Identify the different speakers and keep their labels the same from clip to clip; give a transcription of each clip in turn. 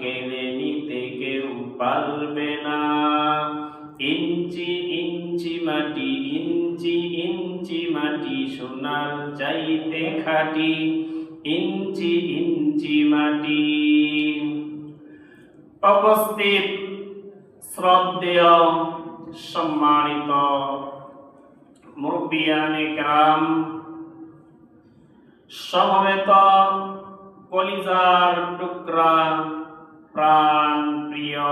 Speaker 1: কেড়ে নিতে কেউ পারবে না। ইঞ্চি ইঞ্চি মাটি, ইঞ্চি ইঞ্চি মাটি সোনার চাইতে খাঁটি, ইঞ্চি ইঞ্চি মাটি। উপস্থিত শ্রদ্ধেয় সম্মানিত মুরব্বিয়ানে কেরাম, সমবেত কলিজার টুকরা প্রাণ প্রিয়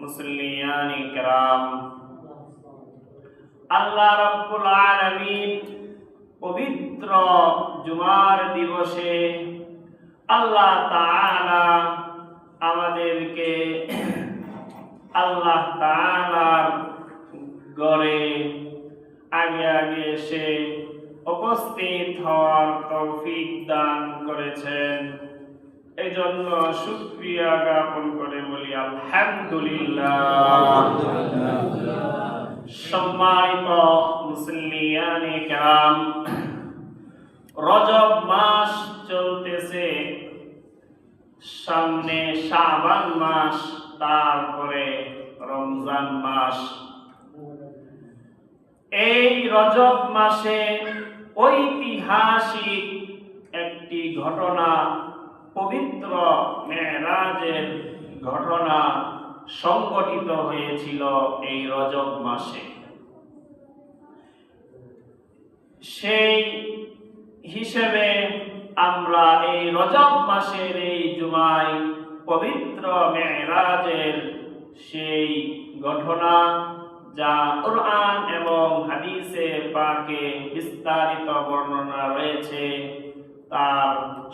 Speaker 1: মুসলিয়ানে কেরাম, আল্লাহ রাব্বুল আলামিন পবিত্র জুমার দিবসে আল্লাহ তাআলা আমাদেরকে আল্লাহ তাআলার ঘরে আগে আগে এসে উপস্থিত হওয়ার তৌফিক দান করেছেন। এজন্য শুকরিয়া জ্ঞাপন করে বলি আলহামদুলিল্লাহ। সম্মানিত মুসলিয়ানে কেরাম, রজব মাস চলতেছে, সামনে শাবান মাস, তারপরে রমজান মাস। এই রজব মাসে ঐতিহাসিক একটি ঘটনা, পবিত্র মেরাজের ঘটনা সংঘটিত হয়েছিল এই রজব মাসে। সেই হিসেবে আমরা এই রজব মাসের এই জুমায় পবিত্র মেরাজের সেই ঘটনা, যা কুরআন এবং হাদিসে পাকে বিস্তারিত বর্ণনা রয়েছে, তার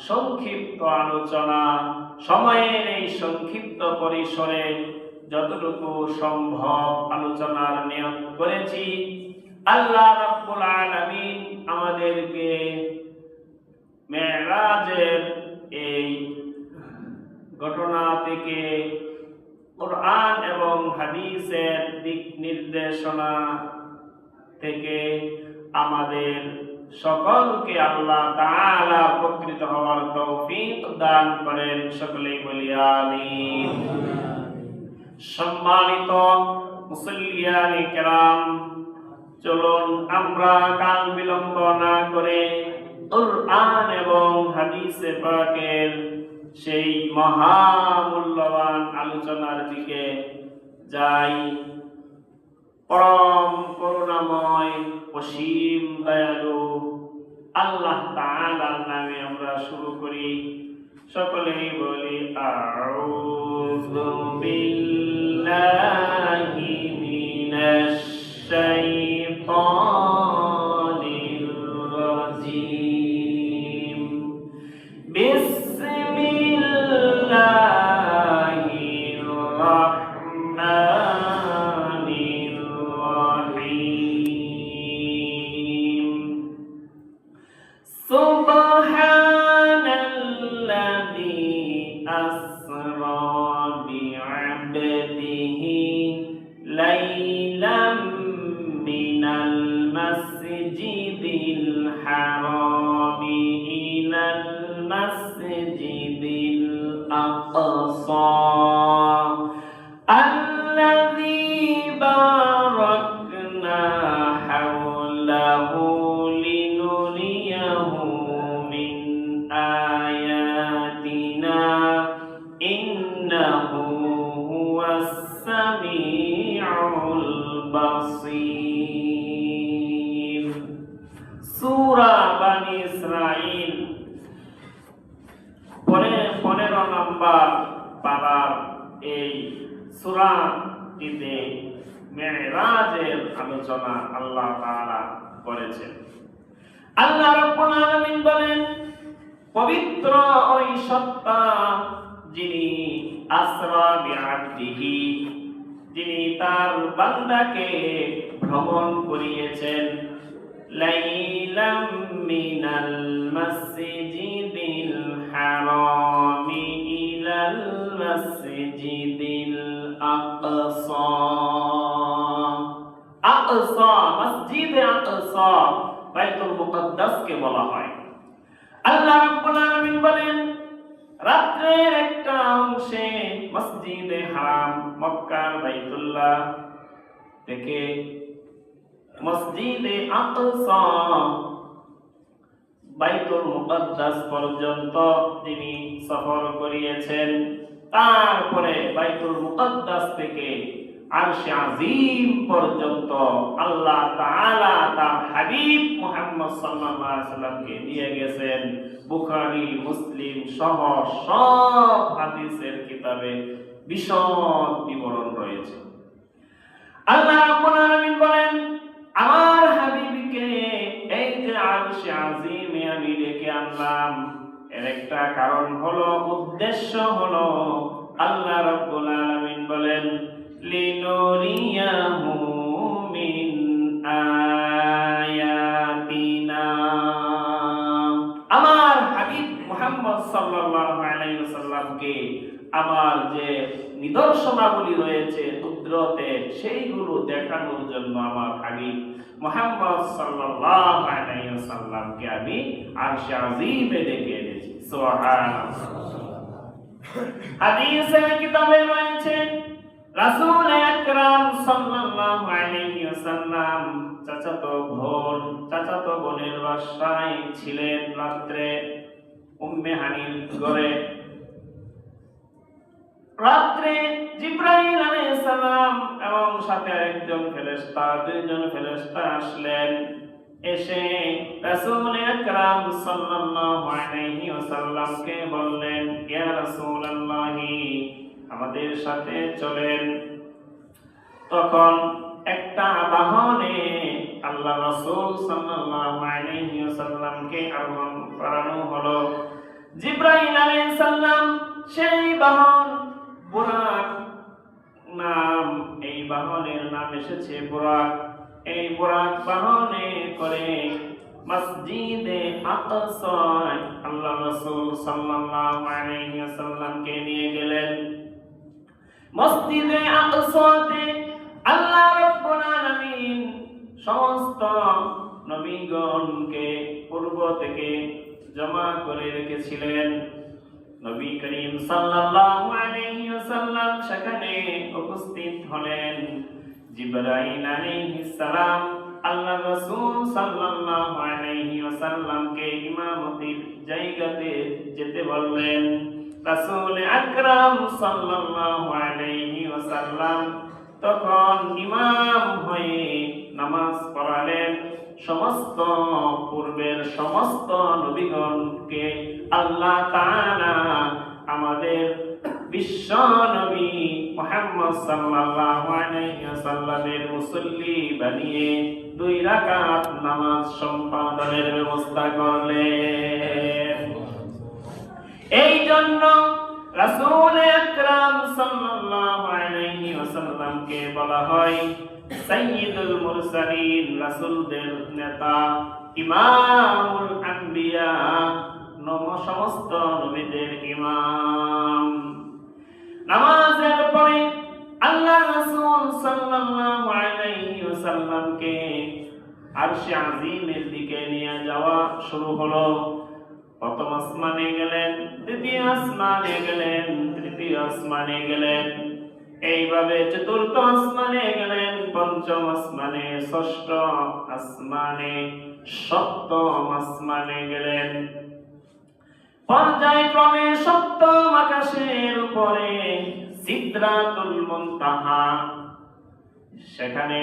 Speaker 1: সংক্ষিপ্ত আলোচনা সময়ের এই সংক্ষিপ্ত পরিসরে যতটুকু সম্ভব আলোচনার নিয়ত করেছি। আল্লাহ রাব্বুল আলামিন আমাদেরকে মেরাজের এই ঘটনা থেকে কুরআন এবং হাদিসের দিক নির্দেশনা থেকে আমাদের সকলকে আল্লাহ তাআলা উপকৃত হওয়ার তৌফিক দান করেন। সকলেই বলি আমিন। সম্মানিত মুসল্লিয়ানে কেরাম, চলুন আমরা কাল বিলম্ব না করে কুরআন এবং হাদিসে পাকের সেই মহামূল্যবান আলোচনার দিকে যাই। পরম করুণাময় অসীম দয়ালু আল্লাহ তাআলার নামে আমরা শুরু করি। সকলেই বলি আউযু বিল্লাহি মিনাশ শাইতানির রাজীম। বিসমিল্লাহির রাহমানির রাহিম। সুবহানাল্লাযী আসরা বি'আবদিহি লাইলাম মিনাল মাসজিদিল হারামি ইলাল মাসজিদিল আকসা আল্লাযী বারাকনা হাওলাহু লিনুরিয়াহু মিন আয়াতিনা ইন্নাহু হুয়াস সামিউল বাসীর। সূরা বনী ইসরাঈল 15 নম্বর পারার এই সূরাটিতে মেরাজের আলোচনা আল্লাহ তাআলা করেছেন। আল্লাহ রাব্বুল আলামিন বলেন, পবিত্র ওই সত্তা যিনি আসরা বিআবদিহি, যিনি তার বান্দাকে ভ্রমণ করিয়েছেন, লাইলাম মিনাল মাসজিদিল হারামি ইলাল মাসজিদিল আকসা। আকসা মসজিদে আকসা বাইতুল মুকদ্দাসকে বলা হয়। আল্লাহ রাব্বুল আলামিন বলেন, রাত্রের একটা অংশে মসজিদে হারাম মক্কার বাইতুল্লাহ থেকে মসজিদে আকসা বাইতুল মুকাদ্দাস পর্যন্ত তিনি সফর করিয়েছেন। তারপরে বাইতুল মুকাদ্দাস থেকে আরশে আজিম পর্যন্ত আল্লাহ তাআলা তার হাবিব মুহাম্মদ সাল্লাল্লাহু আলাইহি ওয়াসাল্লামকে নিয়ে গেছেন। বুখারী মুসলিম সহ সব হাদিসের কিতাবে বিশদ বিবরণ রয়েছে। আল্লাহ রাব্বুল আলামিন বলেন, আমার হাবিবকে এই যে আরশে আজিমে আমি ডেকে আনলাম, এর একটা কারণ হলো, উদ্দেশ্য হলো, আল্লাহ রাব্বুল আলামিন বলেন লিনুরিয়াহু মিন আয়াতিনা। আমার হাবিব মুহাম্মদ সাল্লাল্লাহু আলাইহি ওয়াসাল্লামকে আমার যে নিদর্শনাবলী রয়েছে কুদরতের, সেইগুলো দেখানোর জন্য আমার হাবিব মুহাম্মদ সাল্লাল্লাহু আলাইহি ওয়াসাল্লামকে আমি আরশে আজিমে ডেকে এনেছি। সুবহানাল্লাহ। হাদিসের কিতাবে রয়েছে রাসূল আকরাম সাল্লাল্লাহু আলাইহি ওয়াসাল্লাম চাচাতো বোনের বাসায় ছিলেন রাত্রে উম্মে হানির ঘরে। রাত্রে জিবরাইল আলাইহিস সালাম এবং সাথে একজন ফেরেশতা, দুইজন ফেরেশতা আসলেন। এসে রাসূল আকরাম সাল্লাল্লাহু আলাইহি ওয়াসাল্লামকে বললেন, ইয়া রাসূলুল্লাহ, আমাদের সাথে চলেন। তখন একটা বাহনে আল্লাহ রাসূল সাল্লাল্লাহু আলাইহি ওয়াসাল্লামকে আরোহণ করানো হলো। জিবরাইল আলাইহিস সালাম সেই বাহন বুরাক নাম, এই বাহনের নাম এসেছে বুরাক। এই বুরাক বাহনে করে মসজিদে আকসায় আল্লাহ রাসূল সাল্লাল্লাহু আলাইহি ওয়াসাল্লামকে নিয়ে গেলেন। মসজিদে আকসাতে আল্লাহ রাব্বুল আলামিন সমস্ত নবীগণকে পূর্ব থেকে জমা করে রেখেছিলেন। নবী করিম সাল্লাল্লাহু আলাইহি ওয়াসাল্লাম সেখানে উপস্থিত হলেন। জিবরাইল আলাইহিস সালাম আল্লাহ রাসূল সাল্লাল্লাহু আলাইহি ওয়াসাল্লামকে ইমামতির জায়গাতে যেতে বললেন। রাসূল আকরাম সাল্লাল্লাহু আলাইহি ওয়াসাল্লাম তখন ইমাম হয়ে নামাজ পড়ালেন। সমস্ত পূর্বের সমস্ত নবীগণকে আল্লাহ তাআলা আমাদের বিশ্ব নবী মুহাম্মদ সাল্লাল্লাহু আলাইহি ওয়াসাল্লামের মুসল্লি বানিয়ে 2 রাকাত নামাজ সম্পাদনের ব্যবস্থা করলেন। এই জন্য রাসূল আকরাম সাল্লাল্লাহু আলাইহি ওয়াসাল্লামকে বলা হয় সাইয়্যিদুল মুরসালিন, রাসূলদের নেতা, ইমামুল আম্বিয়া, সমস্ত নবীদের ইমাম। নামাজের পরে আল্লাহ রাসূল সাল্লাল্লাহু আলাইহি ওয়াসাল্লামকে আরশে আজিমের দিকে নিয়ে যাওয়া শুরু হলো। প্রথম আসমানে গেলেন, দ্বিতীয় আসমানে গেলেন, তৃতীয় আসমানে গেলেন, এইভাবে চতুর্থ আসমানে গেলেন, পঞ্চম আসমানে, ষষ্ঠ আসমানে, সপ্তম আসমানে গেলেন। পর্যায়ক্রমে সপ্তম আকাশের উপরে সিদরাতুল মুনতাহা, সেখানে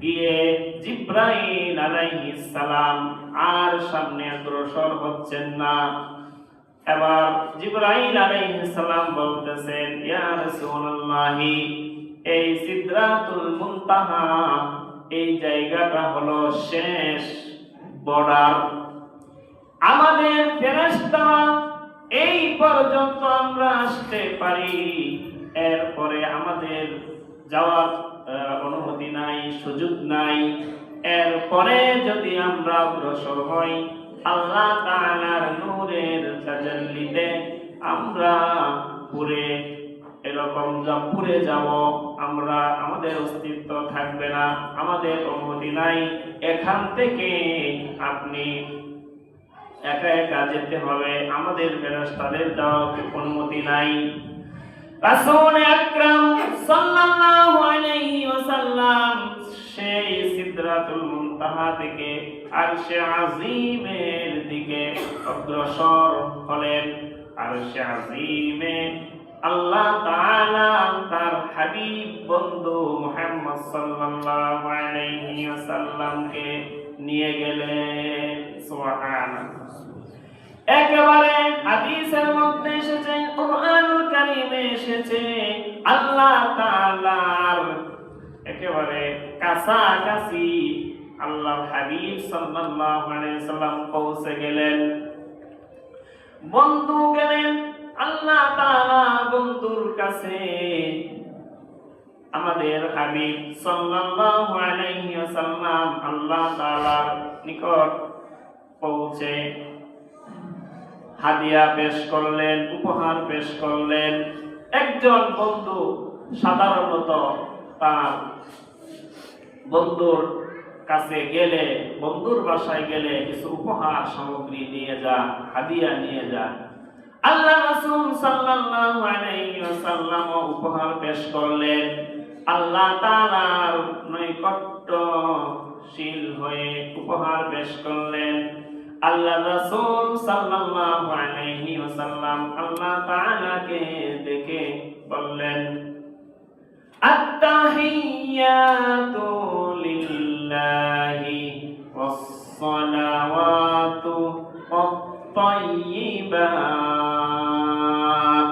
Speaker 1: গিয়ে জিবরাইল আলাইহিস সালাম আর সামনে অগ্রসর হচ্ছেন না। এবার জিবরাইল আলাইহিস সালাম বলতেছেন, ইয়া রাসূলুল্লাহ, এই সিদরাতুল মুনতাহা, এই জায়গাটা হলো শেষ বর্ডার। আমাদের ফেরেশতা এই পর্যন্ত আমরা আসতে পারি, এরপরে আমাদের যাওয়ার অনুমতি নাই, সুযোগ নাই। এরপরে যদি আমরা অগ্রসর হই, আল্লাহ তাআলার নূরের তাজাল্লিতে আমরা পুরে পুরে যাব, আমরা আমাদের অস্তিত্ব থাকবে না, আমাদের অনুমতি নাই। এখান থেকে আপনি একা একা যেতে হবে, আমাদের ফেরেশতাদের যাওয়ার অনুমতি নাই। রাসূল আকরাম সাল্লাল্লাহু আলাইহি ওয়াসাল্লাম সেই সিদরাতুল মুনতাহা থেকে আরশে আজিমের দিকে অগ্রসর হলেন। আরশে আজিমে আল্লাহ তাআলা তার হাবিব বন্ধু মুহাম্মদ সাল্লাল্লাহু আলাইহি ওয়াসাল্লামকে নিয়ে গেলেন। সুবহানাল্লাহ। একেবারে হাদিসের মধ্যে এসেছে, কুরআনুল কারীমে এসেছে, আল্লাহ তাআলার একেবারে কাছাকাছি আল্লাহর হাবিব সাল্লাল্লাহু আলাইহি ওয়াসাল্লাম পৌঁছে গেলেন। বন্ধু গেলেন আল্লাহ তাআলা বন্ধুর কাছে। আমাদের হাবিব সাল্লাল্লাহু আলাইহি ওয়াসাল্লাম আল্লাহ তাআলার নিকট পৌঁছে হাদিয়া পেশ করলেন, উপহার পেশ করলেন। একজন বন্ধু সাধারণত তার বন্ধুর কাছে গেলে, বন্ধুর বাসায় গেলে কিছু উপহার সামগ্রী নিয়ে যায়, হাদিয়া নিয়ে যায়। আল্লাহ রাসূল সাল্লাল্লাহু আলাইহি ওয়াসাল্লাম উপহার পেশ করলেন। আল্লাহ তাআলার নৈকট্যশীল হয়ে উপহার পেশ করলেন। আল্লাহ রাসূল সাল্লাল্লাহু আলাইহি ওয়াসাল্লাম আল্লাহ তাআলাকে দেখে বললেন, আত্তাহিয়াতু লিল্লাহি ওয়াস-সালাওয়াতু ওয়াত-তাইয়্যিবাত।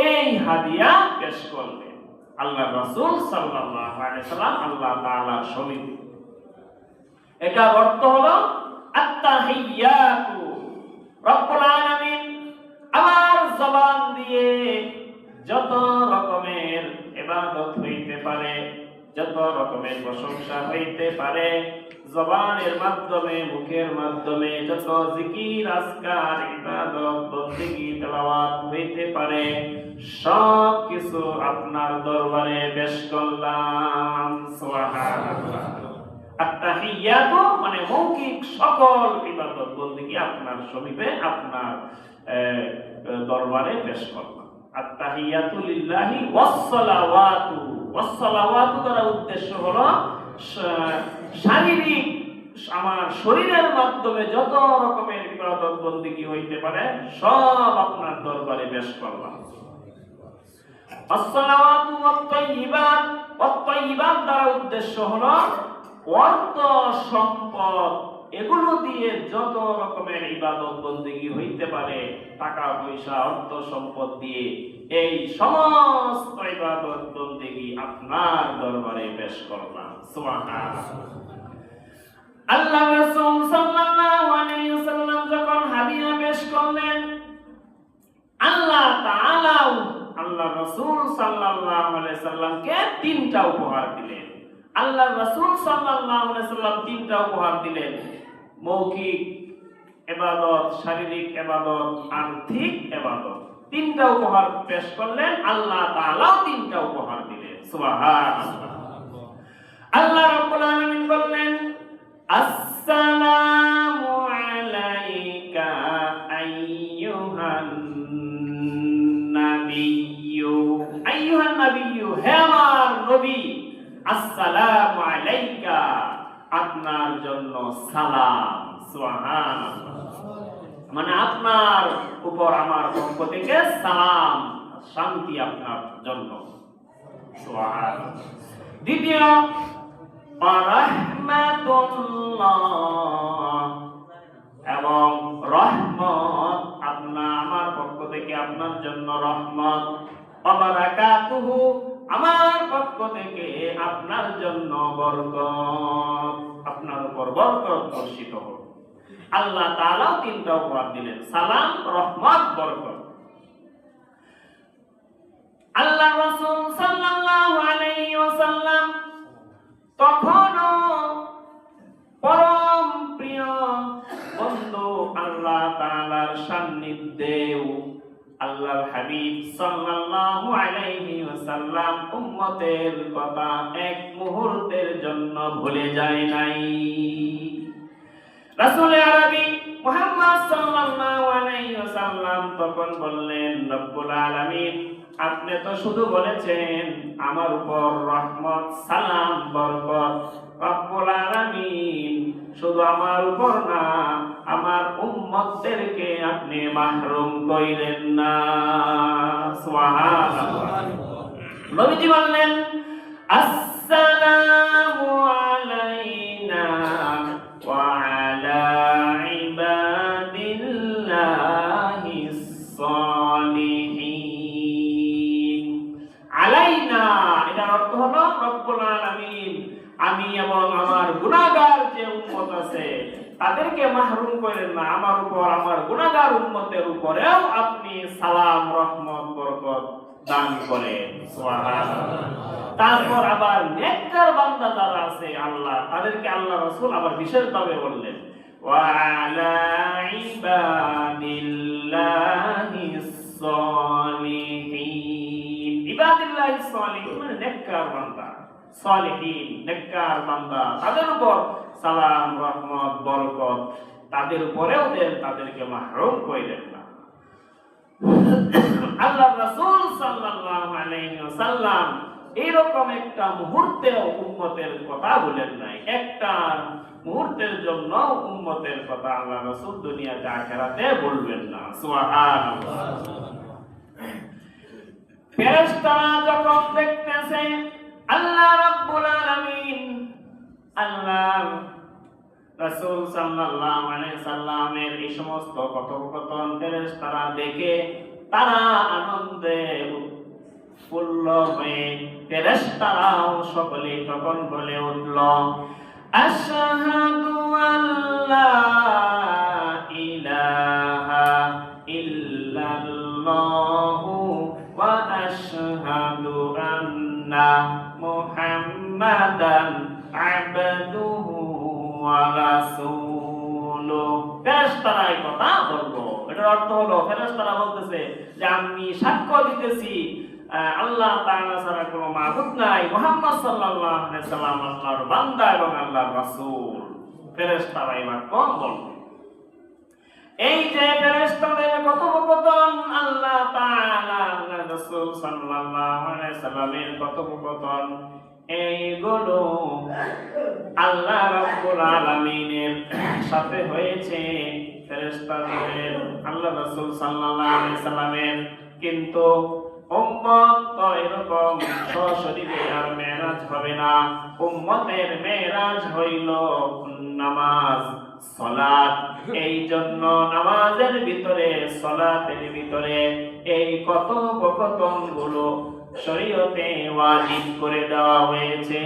Speaker 1: এই হাদিয়া পেশ করলেন আল্লাহ রাসূল সাল্লাল্লাহু আলাইহি ওয়াসাল্লাম আল্লাহ তাআলার সমীপে। এটার অর্থ হলো আত্তাহিয়াতু। রব্বুল আলামিন আমার জবান দিয়ে যত রকমের ইবাদত হইতে পারে, যত রকমের প্রশংসা হইতে পারে, জবানের মাধ্যমে, মুখের মাধ্যমে যত জিকির, আজকার, ইবাদত, বন্দেগী, তেলাওয়াত হইতে পারে, সব কিছু আপনার দরবারে পেশ করলাম। সুবহানাল্লাহ। আত্তাহিয়াতু মানে মৌখিক সকল ইবাদত বন্দেগী আপনার সমীপে, আপনার দরবারে পেশ করলাম। আত্তাহিয়াতু লিল্লাহি ওয়াস-সালাওয়াতু। ওয়াস-সালাওয়াতু দ্বারা উদ্দেশ্য হলো শারীরিক, আমার শরীরের মাধ্যমে যত রকমের ইবাদত বন্দেগী হইতে পারে সব আপনার দরবারে পেশ করলাম। আস-সালাওয়াতু ওয়াত-তাইয়্যিবাত। ওয়াত-তাইয়্যিবাত দ্বারা উদ্দেশ্য হলো অর্থ সম্পদ, এগুলো দিয়ে যত রকমের ইবাদত বন্দেগী হইতে পারে, টাকা পয়সা, অর্থ সম্পদ দিয়ে এই সমস্ত ইবাদত বন্দেগী আপনার দরবারে পেশ করলাম। সুবহানাল্লাহ। আল্লাহ রাসূল সাল্লাল্লাহু আলাইহি ওয়াসাল্লাম যখন হাদিয়া পেশ করলেন, আল্লাহ তাআলা আল্লাহ রাসূল সাল্লাল্লাহু আলাইহি ওয়াসাল্লামকে তিনটা উপহার দিলেন। আল্লাহ রাসূল সাল্লাল্লাহু আলাইহি ওয়াসাল্লাম তিনটা উপহার দিলেন। মৌখিক ইবাদত, শারীরিক ইবাদত, আর্থিক ইবাদত, তিনটা উপহার পেশ করলেন। আল্লাহ তাআলাও তিনটা উপহার দিলেন। সুবহানাল্লাহ। আল্লাহ রাব্বুল আলামিন বললেন, আসসালামু আলাইকা আইয়ুহান নাবিয়্যু। আইয়ুহান নাবিয়্যু, হে আমার নবী, আসসালামু আলাইকা, আপনার জন্য সালাম। সুবহানাল্লাহ। মানে আপনার উপর আমার পক্ষ থেকে সালাম, শান্তি আপনার জন্য। সুবহানাল্লাহ। দ্বিতীয়, রাহমাতুল্লাহ, এবং রহমত, আমার পক্ষ থেকে আপনার জন্য রহমত। ওয়া বারাকাতুহু, আমার পক্ষ থেকে আপনার জন্য বরকত, আপনার উপর বরকত বর্ষিত হোক। আল্লাহ তাআলা তিনটা উপহার দিলেন, সালাম, রহমত, বরকত। আল্লাহ রাসূল সাল্লাল্লাহু আলাইহি ওয়াসাল্লাম তখনও পরম প্রিয় বন্ধু আল্লাহ তাআলার সান্নিধ্যেও আল্লাহর হাবিব সাল্লাল্লাহু আলাইহি ওয়াসাল্লাম উম্মতের কথা এক মুহূর্তের জন্য ভুলে যায় নাই। রাসূল আরবি মুহাম্মদ সাল্লাল্লাহু আলাইহি ওয়াসাল্লাম তখন বললেন, রব্বুল আলামিন আপনি তো শুধু বলেছেন আমার উপর রহমত সালাম বরকত রব্বুল আলামিন, শুধু আমার উপর না আমার উম্মতদেরকে আপনি মাহরুম কইলেন না। সুবহানাল্লাহ। নবীজি বললেন আসসালামু আলাইনা ওয়া আলা ইবাদিল্লাহিস সালিহিন। আলাইনা এটার অর্থ হলো রব্বুল আলামিন আমি এবং আমার গুনাহগার যে উম্মত আছে তাদেরকে মাহরুম করেন না, আমার উপর আমার গুনাহগার উম্মতের উপরেও আপনি সালাম রহমত বরকত দান করেন। সুবহানাল্লাহ। তারপর আবার নেককার বান্দা যারা আছে আল্লাহ তাদেরকে আল্লাহ রাসূল আবার বিশেষভাবে বললেন ওয়া আলা ইবাদিল্লাহিস সালিহিন। ইবাদিল্লাহিস সালিহিন মানে নেককার বান্দা, সালিহিন নেককার বান্দা, তাদের উপর সালাম রহমত বরকত তাদের উপরেও দেন, তাদেরকে মাহরুম কইলেন না। আল্লাহ রাসূল সাল্লাল্লাহু আলাইহি ওয়াসাল্লাম এরকম একটা মুহূর্তেও উম্মতের কথা বলেন নাই, একটা মুহূর্তের জন্য উম্মতের কথা আল্লাহ রাসূল দুনিয়াতে আখিরাতে বলবেন না। সুবহানাল্লাহ। ফেরেশতারা যখন দেখতেছে আল্লাহ রাব্বুল আলামিন আল্লাহ রাসূল সাল্লাল্লাহু আলাইহি সাল্লামের এই সমস্ত কথোপকথন ফেরেশতারা দেখে তারা আনন্দে উৎফুল্ল হয়ে ফেরেশতারাও সকলে তখন বলে উঠল আশহাদু আল্লা ইলাহা ইল্লাল্লাহু ওয়া আশহাদু আন্না মুহাম্মাদান আবদুহু ওয়া রাসূলুহু। ফেরেশতারা এই কথা বলবো, এটার অর্থ হলো ফেরেশতারা বলতেছে যে আমি সাক্ষ্য দিতেছি আল্লাহ তাআলা ছাড়া কোনো মাবুদ নাই, মুহাম্মদ সাল্লাল্লাহু আলাইহি সাল্লাম আল্লাহর বান্দা এবং আল্লাহর রাসূল। ফেরেশতারা এই বাক্য বলবে। এই যে ফেরেশতাদের কথোপকথন আল্লাহ তাআলা আল্লাহর রাসূল সাল্লাল্লাহু আলাইহি সাল্লামের কথোপকথন এইগুলো আল্লাহ রাব্বুল আলামিনের সাথে হয়েছে ফেরেশতাদের আল্লাহ রাসূল সাল্লাল্লাহু আলাইহি সাল্লামের, কিন্তু উম্মত তো এরকম সশরীরে আর মেরাজ হবে না। উম্মতের মেরাজ হইল নামাজ সালাত। এই জন্য নামাজের ভিতরে সালাতের ভিতরে এই কথোপকথন গুলো শরীয়তে ওয়াজিব করে দেওয়া হয়েছে।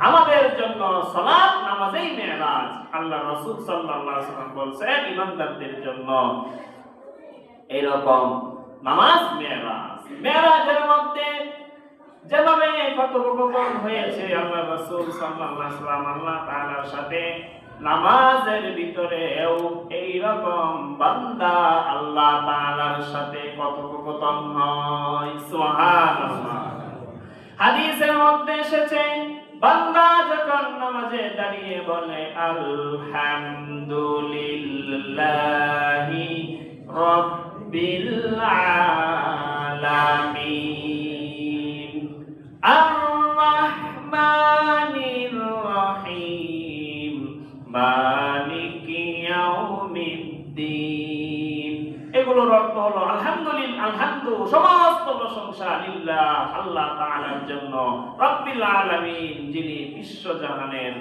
Speaker 1: আমাদের জন্য সালাত নামাজেই মেরাজ। আল্লাহ রাসূল সাল্লাল্লাহু আলাইহি ওয়াসাল্লাম বলেছেন ইমানদারদের জন্য এরকম নামাজ মেরাজ। মেরাজের মধ্যে যেভাবে কথোপকথন হয়েছে আল্লাহ রাসূল সাল্লাল্লাহু আলাইহি ওয়াসাল্লাম আল্লাহ তাআলার সাথে, নামাজের ভিতরেও এইরকম বান্দা আল্লাহ তাআলার সাথে কথোপকথন হয়। সুবহানাল্লাহ। হাদিসের মধ্যে এসেছে বান্দা যখন নামাজে দাঁড়িয়ে বলে আলহামদুলিল্লাহি রাব্বিল আলামিন আর রাহমানির রহিম মালিকি ইয়াউমিদ্দিন। এগুলোর অর্থ হলো আলহামদুলিল্লাহ, আলহামদু সমস্ত প্রশংসা লিল্লাহ আল্লাহ তাআলার জন্য, রাব্বিল আলামিন যিনি বিশ্বজাহানের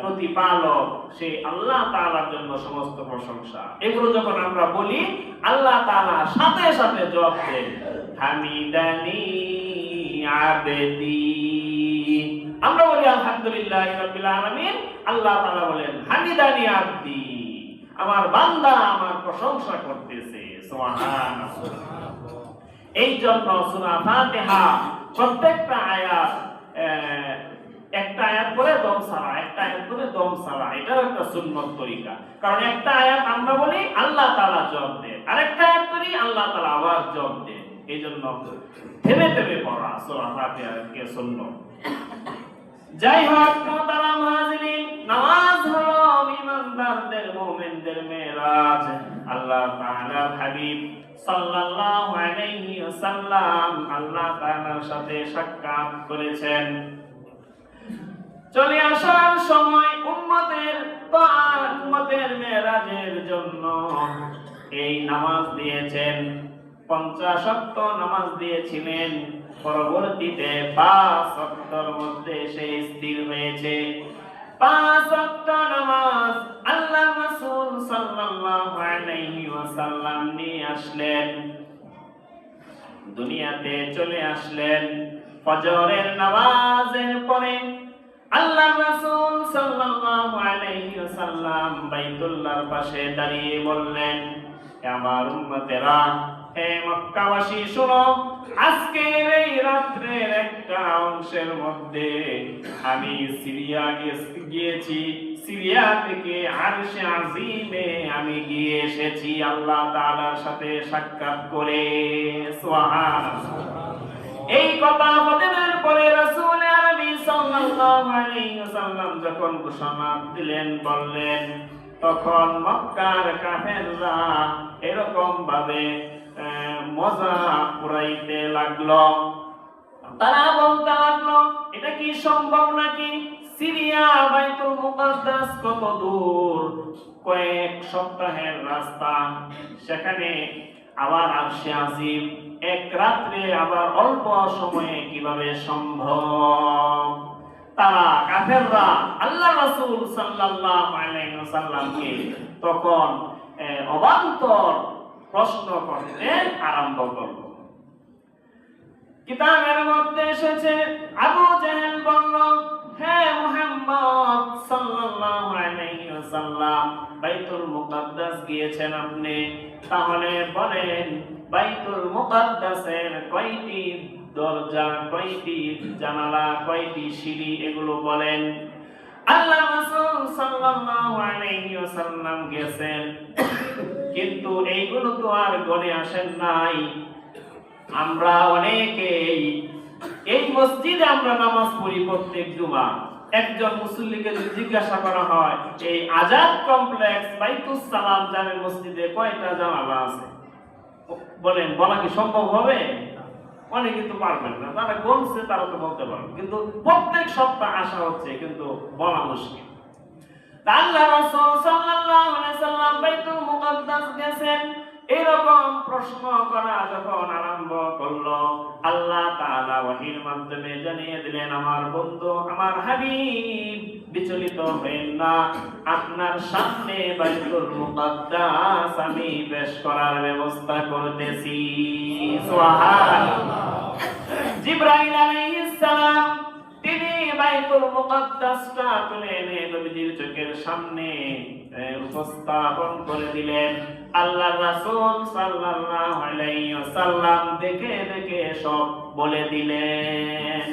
Speaker 1: প্রতিপালক সেই আল্লাহ তাআলার জন্য সমস্ত প্রশংসা। এগুলো যখন আমরা বলি আল্লাহ তাআলা সাথে সাথে জবাব দেন হামিদানি আবদি। আমরা বলি আলহামদুলিল্লাহ রাব্বিল আলামিন, আল্লাহ তাআলা বলেন হামিদানি আবদি, আমার বান্দা আমার প্রশংসা করতেছে। সুবহানাল্লাহ। এই জন্য সূরা ফাতিহা প্রত্যেকটা আয়াত একটা আয়াত করে দম ছাড়া, একটা আয়াত করে দম ছাড়া, এটাও একটা সুন্নত তরিকা। কারণ একটা আয়াত আমরা বলি আল্লাহ তাআলা জবাব দেন, আরেকটা আয়াত করি আল্লাহ তাআলা আবার জবাব দেন। এই জন্য থেমে থেমে পড়া সূরা ফাতিহাকে সুন্নত। যাই হোক মোহতারাম হাজিরিন, নামাজ হলো ঈমানদারদের মুমিনদের মেরাজ। আল্লাহ তাআলার হাবিব সাল্লাল্লাহু আলাইহি ওয়াসাল্লাম আল্লাহ তাআলার সাথে সাক্ষাৎ করেছেন। চলে আসার সময় উম্মতের তাআত উম্মতের মেরাজের জন্য এই নামাজ দিয়েছেন। 50 ওয়াক্ত নামাজ দিয়েছিলেন। পরবর্তীতে 5 ওয়াক্তের মধ্যে সে স্থির হয়েছে। 5 ওয়াক্ত নামাজ আল্লাহ রাসূল সাল্লাল্লাহু আলাইহি ওয়াসাল্লাম নিয়ে আসলেন, দুনিয়াতে চলে আসলেন। ফজরের নামাজের পরে আল্লাহ রাসূল সাল্লাল্লাহু আলাইহি ওয়াসাল্লাম বাইতুল্লাহর পাশে দাঁড়িয়ে বললেন, আমার উম্মতেরা, হে মক্কাবাসী শোনো, আজকের এই রাত্রের একটা অংশের মধ্যে আমি সিরিয়া গিয়েছি। সিরিয়া থেকে আরশে আজিমে আমি গিয়ে এসেছি আল্লাহ তাআলার সাথে সাক্ষাৎ করে। সুবহানাল্লাহ। এই কথা বলার পরে রাসূল আরবি সাল্লাল্লাহু আলাইহি ওয়াসাল্লাম যখন ঘোষণা দিলেন, বললেন, তখন মক্কার কাফেররা এরকম ভাবে মজা পুরাইতে লাগলো। তারা বলতে লাগলো, এটা কি সম্ভব নাকি? সিরিয়া বাইতুল মুকাদ্দাস কত দূর, কয়েক সপ্তাহের রাস্তা, সেখানে আবার আরশে আজিম এক রাত্রে আবার অল্প সময়ে কিভাবে সম্ভব? তারা কাফেররা আল্লাহ রাসূল সাল্লাল্লাহু আলাইহি ওয়াসাল্লামকে তখন অবান্তর প্রশ্ন করতে আরম্ভ করল। কিতাবের মধ্যে এসেছে, আবু জেহেল বলল, হে মুহাম্মদ সাল্লাল্লাহু আলাইহি ওয়াসাল্লাম, বাইতুল মুকাদ্দাস গিয়েছেন আপনি, তাহলে বলেন বাইতুল মুকাদ্দাসের কয়টি দরজা, কয়টি জানালা, কয়টি সিঁড়ি, এগুলো বলেন। আল্লাহ রাসূল সাল্লাল্লাহু আলাইহি ওয়াসাল্লাম গেছেন, কিন্তু এইগুলো তো আর গনে আসেন নাই। আমরা অনেকেই এই মসজিদে আমরা নামাজ পড়ি প্রত্যেক জুমা। একজন মুসল্লিকে যদি জিজ্ঞাসা করা হয়, এই আজাদ কমপ্লেক্স বাইতুস সালাম জামে মসজিদে কয়টা জানালা আছে, বলেন, বলা কি সম্ভব হবে? অনেকে কিন্তু পারবেন না, যারা বলছে তারা তো বলতে পারবে, কিন্তু প্রত্যেক সপ্তাহ আসা হচ্ছে, কিন্তু বলা মুশকিল। আল্লাহ রাসূল সাল্লাল্লাহু আলাইহি ওয়াসাল্লাম বাইতুল মুকাদ্দাস গেছেন। এরকম প্রশ্ন করা যখন আরম্ভ করলো, আল্লাহ তাআলা ওহীর মাধ্যমে জানিয়ে দিলেন, আমার বন্ধু, আমার হাবিব, বিচলিত হবেন না, আপনার সামনে বাইতুল মুকাদ্দাস আমি পেশ করার ব্যবস্থা করতেছি। সুবহানাল্লাহ। জিবরাইল আলাইহিস সালাম তিনি বাইতুল মুকাদ্দাসটা তুলে এনে নবীজির চোখের সামনে উপস্থাপন করে দিলেন। আল্লাহর রাসূল সাল্লাল্লাহু আলাইহি ওয়াসাল্লাম দেখে দেখে সব বলে দিলেন।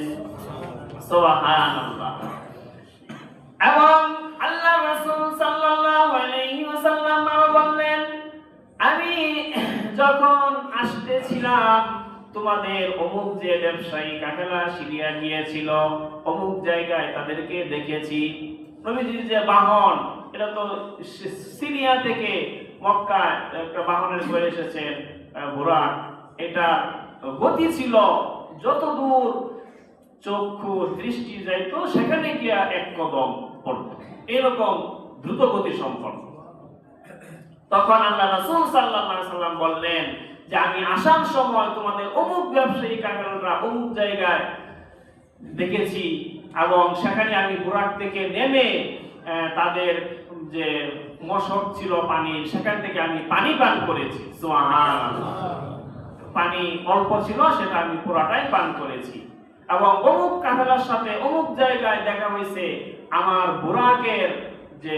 Speaker 1: সুবহানাল্লাহ। এবং আল্লাহর রাসূল সাল্লাল্লাহু আলাইহি ওয়াসাল্লাম বললেন, আমি যখন আসতেছিলাম তোমাদের অমুক যে ব্যবসায়ী কাফেলা সিরিয়া গিয়েছিল, অমুক জায়গায় তাদেরকে দেখেছি। নবীজির যে বাহন, এটা তো সিরিয়া থেকে মক্কা একটা বাহনের করে এসেছেন, ঘোড়া, এটা গতি ছিল যত দূর চক্ষু দৃষ্টি যাইতো সেখানে গিয়া এক কদম পড়তো, এরকম দ্রুত গতি সম্পন্ন। তখন আল্লাহ রাসূল সাল্লাল্লাহু আলাইহি ওয়াসাল্লাম বললেন যে আমি আসার সময় তোমাদের অমুক ব্যবসায়ী কাফেররা অমুক জায়গায় দেখেছি, এবং সেখানে আমি বুরাক থেকে নেমে তাদের যে মশক ছিল পানি, সেখান থেকে আমি পানি পান করেছি। সুবহানাল্লাহ। পানি অল্প ছিল, সেটা আমি পুরাটাই পান করেছি। এবং অমুক কাফেলার সাথে অমুক জায়গায় দেখা হয়েছে, আমার বুরাকের যে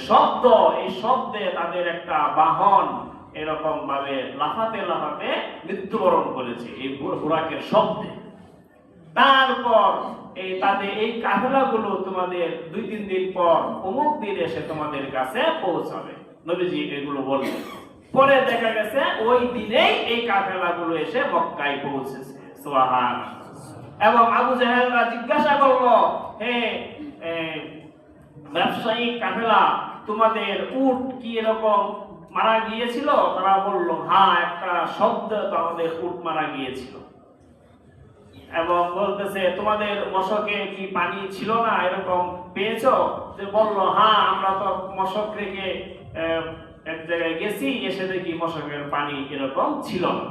Speaker 1: শব্দ, এই শব্দে তাদের একটা বাহন এরকম ভাবে লাফাতে লাফাতে মৃত্যুবরণ করেছে এই বুরাকের শব্দে। তারপর এই তাদের এই কাফেলাগুলো তোমাদের 2-3 দিন পর অমুক দিন এসে তোমাদের কাছে পৌঁছাবে, নবীজি এগুলো বললেন। পরে দেখা গেছে ওই দিনেই এই কাফেলাগুলো এসে মক্কায় পৌঁছেছে। সুবহানাল্লাহ। এবং আবু জাহেলরা জিজ্ঞাসা করলো, হে ব্যবসায়িক কাফেলা, তোমাদের উট কি এরকম মারা গিয়েছিল? তারা বলল, হ্যাঁ, একটা শব্দ তো আমাদের উট মারা গিয়েছিল। এবং বলতেছে, তোমাদের মশকে কি পানি ছিল না, এরকম পেয়েছো? যে বলল, হ্যাঁ, আমরা তো মশক রেখে এক জায়গায় গেছি, এসে দেখি মশকের পানি এরকম ছিল না।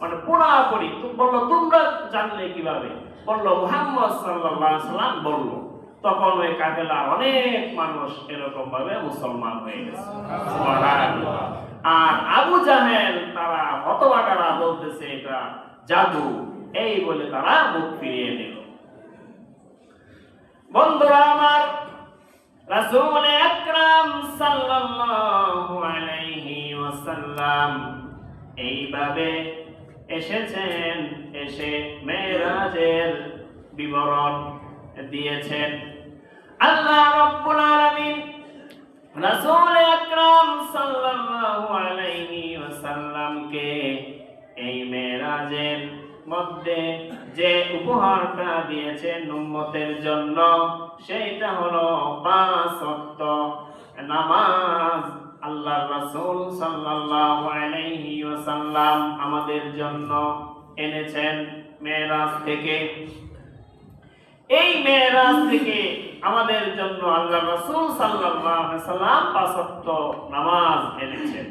Speaker 1: মানে পুরাপুরি। বললো, তোমরা জানলে কিভাবে? বলল, মুহাম্মদ সাল্লাল্লাহু আলাইহি সাল্লাম বলল। তখন ওই কাফেলার অনেক মানুষ এরকম ভাবে মুসলমান হয়ে গেছে। সুবহানাল্লাহ। আর আবু জাহেল, তারা হতভাগারা বলতেছে এটা জাদু, এই বলে তারা মুখ ফিরিয়ে নিল। বন্ধুরা আমার, রাসূল আকরাম সাল্লাল্লাহু আলাইহি ওয়াসাল্লাম এইভাবে এসেছেন, এসে মেরাজের বিবরণ দিয়েছেন। আল্লাহ রাব্বুল আলামিন রাসূল আকরাম সাল্লাল্লাহু আলাইহি ওয়াসাল্লামকে এই মেরাজের মধ্যে যে উপহারটা দিয়েছেন উম্মতের জন্য, সেটা হলো 5 ওয়াক্ত নামাজ। আল্লাহ রাসূল সাল্লাল্লাহু আলাইহি ওয়াসাল্লাম আমাদের জন্য এনেছেন মেরাজ থেকে। এই মেরাজ থেকে আমাদের জন্য আল্লাহ রাসূল সাল্লাল্লাহু আলাইহি ওয়াসাল্লাম 5 ওয়াক্ত নামাজ এনেছেন।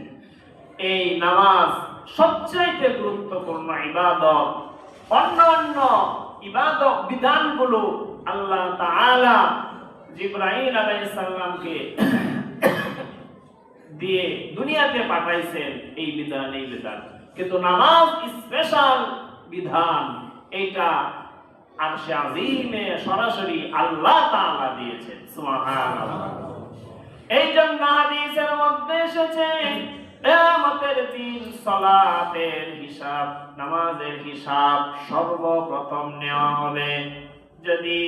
Speaker 1: এই নামাজ সবচেয়ে গুরুত্বপূর্ণ ইবাদত। অন্যান্য ইবাদত বিধানগুলো আল্লাহ তাআলা জিবরাইল আলাইহিস সালামকে দিয়ে দুনিয়াতে পাঠাইছেন এই বিধান। কিন্তু নামাজ স্পেশাল বিধান, এটা আরশে আজিমে সরাসরি আল্লাহ তাআলা দিয়েছেন। সুবহানাল্লাহ। এই জন্য হাদিসের মধ্যে এসেছে, কিয়ামতের দিন সালাতের হিসাব, নামাজের হিসাব সর্বপ্রথম নেওয়া হবে। যদি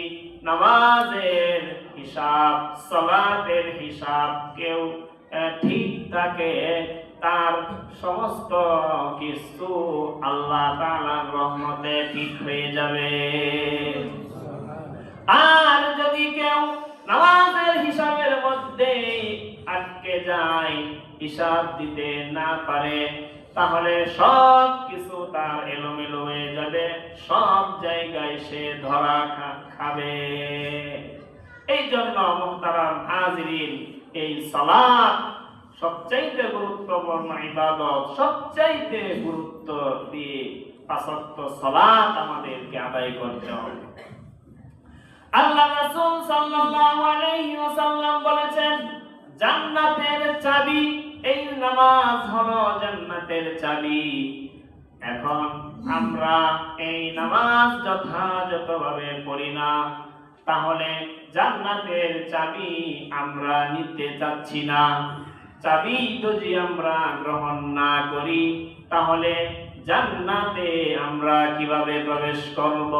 Speaker 1: নামাজের হিসাব, সালাতের হিসাব কেউ ঠিক থাকে, তার সমস্ত কিছু আল্লাহ তাআলার রহমতে ঠিক হয়ে যাবে। আর যদি কেউ নামাজের হিসাবের মধ্যে আটকে যায়, হিসাব দিতে না পারে, তাহলে সব কিছু তার এলোমেলো হয়ে যাবে, সব জায়গায় সে ধরা খাবে। এই জন্য মুহতারাম হাজিরিন, এই সালাত সবচাইতে গুরুত্বপূর্ণ ইবাদত। সবচাইতে গুরুত্ব দিয়ে 5 ওয়াক্ত সালাত আমাদেরকে আদায় করতে হবে। আল্লাহ রাসূল সাল্লাল্লাহু আলাইহি ওয়াসাল্লাম বলেছেন, জান্নাতের চাবি, এই নামাজ হলো জান্নাতের চাবি। এখন আমরা এই নামাজ যথাযথভাবে পড়ি না, তাহলে জান্নাতের চাবি আমরা নিতে চাচ্ছি না। চাবি যদি আমরা গ্রহণ না করি, তাহলে জান্নাতে আমরা কিভাবে প্রবেশ করব?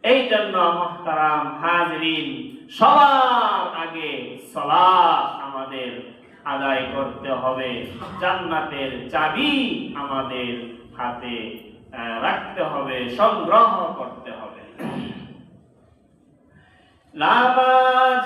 Speaker 1: এই জন্য মুহতারাম হাজিরিন, সবার আগে সালাত আমাদের আদায় করতে হবে। জান্নাতের চাবি আমাদের হাতে রাখতে হবে, সংগ্রহ করতে হবে। নামাজ